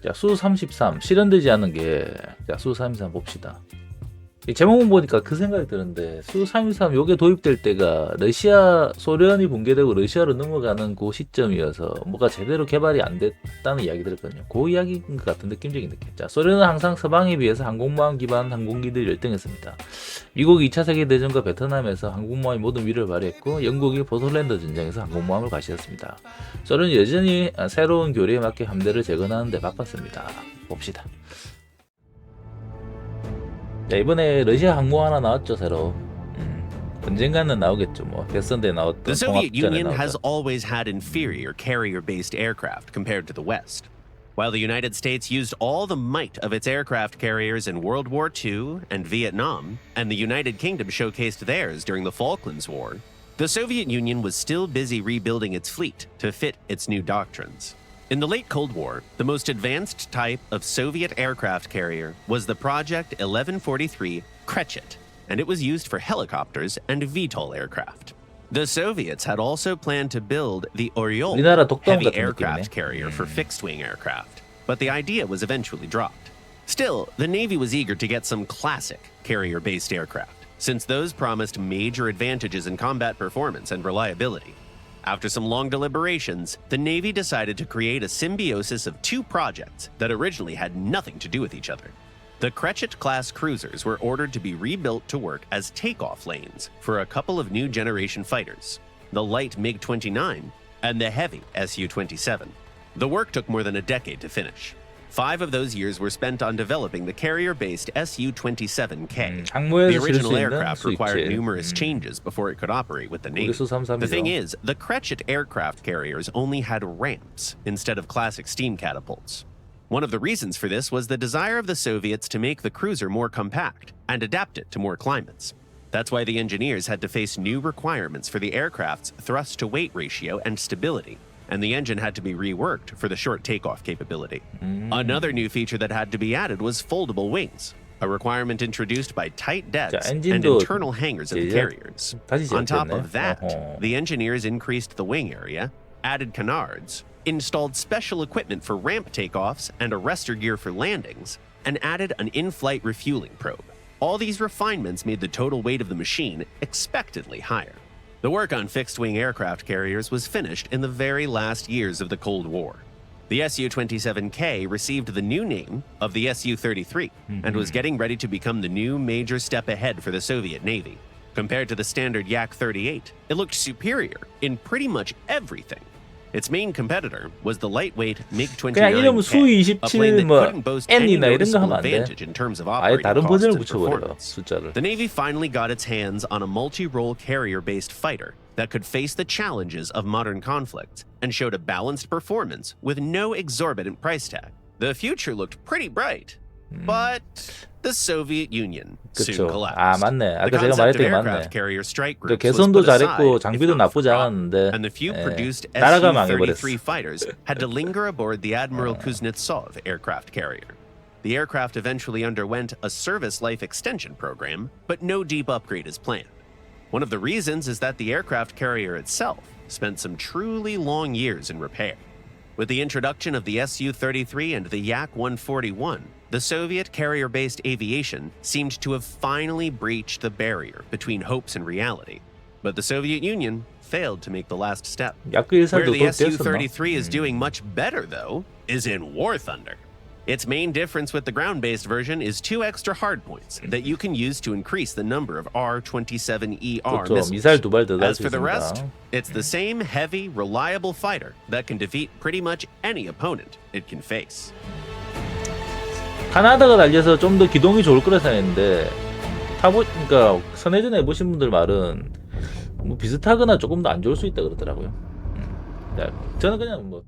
자, 수-33 실현되지 않은 게, 자, 수-33 봅시다. 이 제목만 보니까 그 생각이 드는데, 수-33 요게 도입될 때가 러시아, 소련이 붕괴되고 러시아로 넘어가는 그 시점이어서 뭐가 제대로 개발이 안 됐다는 이야기 들었거든요. 그 이야기인 것 같은 느낌적인 느낌. 자, 소련은 항상 서방에 비해서 항공모함 기반 항공기들이 열등했습니다. 미국이 2차 세계대전과 베트남에서 항공모함이 모든 위력을 발휘했고, 영국이 포틀랜드 전쟁에서 항공모함을 과시했습니다. 소련은 여전히 새로운 교리에 맞게 함대를 재건하는 데 바빴습니다. 봅시다. 자, 이번에 러시아 항모 하나 나왔죠, 새로. 언젠가는 나오겠죠, 뭐. 개선대에 나왔던 The Soviet Union 통합전에 has 나왔던. always had inferior carrier-based aircraft compared to the West. While the United States used all the might of its aircraft carriers in World War II and Vietnam, and the United Kingdom showcased theirs during the Falklands War, the Soviet Union was still busy rebuilding its fleet to fit its new doctrines. In the late Cold War, the most advanced type of Soviet aircraft carrier was the Project 1143 Krechet, and it was used for helicopters and VTOL aircraft. The Soviets had also planned to build the Oryol 우리나라 독도함 heavy 같은 aircraft 느낌이네. carrier for fixed-wing aircraft, but the idea was eventually dropped. Still, the Navy was eager to get some classic carrier-based aircraft, since those promised major advantages in combat performance and reliability. After some long deliberations, the Navy decided to create a symbiosis of two projects that originally had nothing to do with each other. The Krechet-class cruisers were ordered to be rebuilt to work as takeoff lanes for a couple of new generation fighters, the light MiG-29 and the heavy Su-27. The work took more than a decade to finish. 5 of those years were spent on developing the carrier-based Su-27K. The original aircraft required numerous changes before it could operate with the Navy. The thing is, the Krechet aircraft carriers only had ramps instead of classic steam catapults. One of the reasons for this was the desire of the Soviets to make the cruiser more compact and adapt it to more climates. That's why the engineers had to face new requirements for the aircraft's thrust-to-weight ratio and stability, and the engine had to be reworked for the short takeoff capability. Another new feature that had to be added was foldable wings, a requirement introduced by tight decks and internal hangars of the carriers. On top of that, the engineers increased the wing area, added canards, installed special equipment for ramp takeoffs and arrestor gear for landings, and added an in-flight refueling probe. All these refinements made the total weight of the machine expectedly higher. The work on fixed-wing aircraft carriers was finished in the very last years of the Cold War. The Su-27K received the new name of the Su-33 and was getting ready to become the new major step ahead for the Soviet Navy. Compared to the standard Yak-38, it looked superior in pretty much everything. Its main competitor was the lightweight MiG-29K, a plane that couldn't boast any noticeable advantage in terms of operating costs and performance. The Navy finally got its hands on a multi-role carrier-based fighter that could face the challenges of modern conflicts and showed a balanced performance with no exorbitant price tag. The future looked pretty bright, but the Soviet Union soon collapsed. 아, 맞네. 아까 제가 말했던 게 맞네. 그 개선도 잘했고 장비도 나쁘지 않았는데 and the few produced 나라가 망해버렸어. Su-33 fighters had to linger aboard the Admiral Kuznetsov aircraft carrier. The aircraft eventually underwent a service life extension program, but no deep upgrade is planned. One of the reasons is that the aircraft carrier itself spent some truly long years in repair. With the introduction of the Su-33 and the Yak-141, the Soviet carrier-based aviation seemed to have finally breached the barrier between hopes and reality. But the Soviet Union failed to make the last step. Where the Su-33 is doing much better, though, is in War Thunder. Its main difference with the ground-based version is 2 extra hardpoints that you can use to increase the number of R-27ER missiles. As for the rest, it's the same heavy, reliable fighter that can defeat pretty much any opponent it can face. 카나다가 달려서 좀 더 기동이 좋을 거라 생각했는데 그러니까 선회전 해보신 분들 말은 뭐 비슷하거나 조금 더 안 좋을 수 있다 그러더라고요. 저는 그냥 뭐